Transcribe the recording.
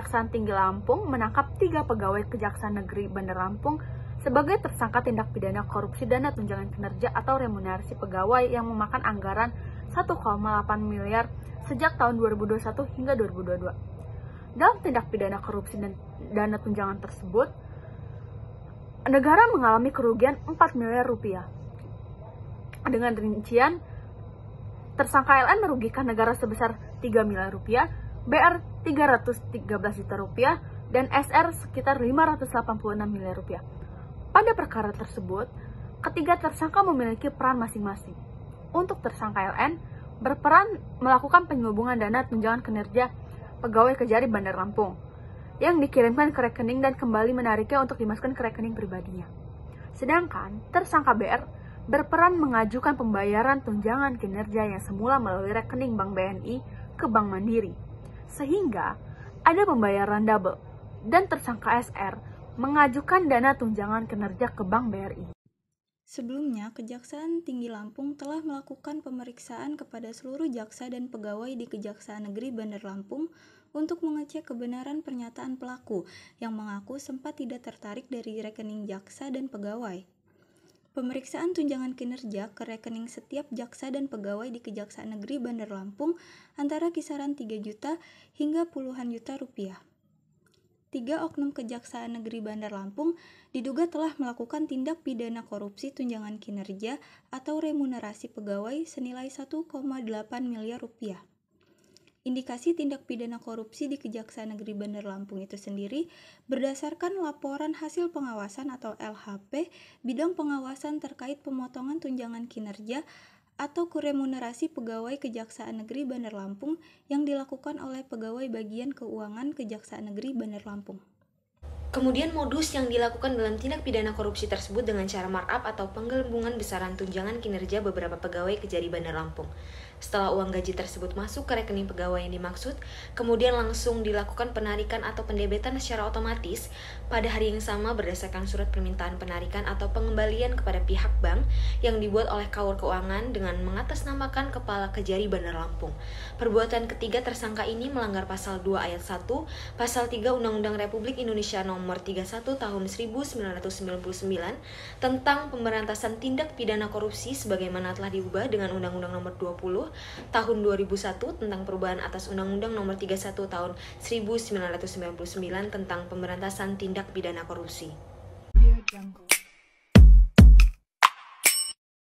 Kejaksaan Tinggi Lampung menangkap 3 pegawai Kejaksaan Negeri Bandar Lampung sebagai tersangka tindak pidana korupsi dana tunjangan kinerja atau remunerasi pegawai yang memakan anggaran 1,8 miliar sejak tahun 2021 hingga 2022. Dalam tindak pidana korupsi dan dana tunjangan tersebut, negara mengalami kerugian 4 miliar rupiah. Dengan rincian, tersangka LN merugikan negara sebesar 3 miliar rupiah, BR 313 juta rupiah, dan SR sekitar 586 miliar rupiah. Pada perkara tersebut, ketiga tersangka memiliki peran masing-masing. Untuk tersangka LN, berperan melakukan penyelubungan dana tunjangan kinerja pegawai Kejari Bandar Lampung yang dikirimkan ke rekening dan kembali menariknya untuk dimasukkan ke rekening pribadinya. Sedangkan tersangka BR berperan mengajukan pembayaran tunjangan kinerja yang semula melalui rekening Bank BNI ke Bank Mandiri, sehingga ada pembayaran double, dan tersangka SR mengajukan dana tunjangan kinerja ke Bank BRI. Sebelumnya, Kejaksaan Tinggi Lampung telah melakukan pemeriksaan kepada seluruh jaksa dan pegawai di Kejaksaan Negeri Bandar Lampung untuk mengecek kebenaran pernyataan pelaku yang mengaku sempat tidak tertarik dari rekening jaksa dan pegawai. Pemeriksaan tunjangan kinerja ke rekening setiap jaksa dan pegawai di Kejaksaan Negeri Bandar Lampung antara kisaran 3 juta hingga puluhan juta rupiah. 3 oknum Kejaksaan Negeri Bandar Lampung diduga telah melakukan tindak pidana korupsi tunjangan kinerja atau remunerasi pegawai senilai 1,8 miliar rupiah. Indikasi tindak pidana korupsi di Kejaksaan Negeri Bandar Lampung itu sendiri berdasarkan laporan hasil pengawasan atau LHP bidang pengawasan terkait pemotongan tunjangan kinerja atau remunerasi pegawai Kejaksaan Negeri Bandar Lampung yang dilakukan oleh pegawai bagian keuangan Kejaksaan Negeri Bandar Lampung. Kemudian modus yang dilakukan dalam tindak pidana korupsi tersebut dengan cara markup atau penggelembungan besaran tunjangan kinerja beberapa pegawai Kejari Bandar Lampung. Setelah uang gaji tersebut masuk ke rekening pegawai yang dimaksud, kemudian langsung dilakukan penarikan atau pendebetan secara otomatis pada hari yang sama berdasarkan surat permintaan penarikan atau pengembalian kepada pihak bank yang dibuat oleh Kaur Keuangan dengan mengatasnamakan Kepala Kejari Bandar Lampung. Perbuatan ketiga tersangka ini melanggar pasal 2 ayat 1, pasal 3 Undang-Undang Republik Indonesia Nomor 31 Tahun 1999 tentang pemberantasan tindak pidana korupsi sebagaimana telah diubah dengan Undang-Undang Nomor 20 Tahun 2001 tentang perubahan atas Undang-Undang Nomor 31 Tahun 1999 tentang pemberantasan tindak pidana korupsi.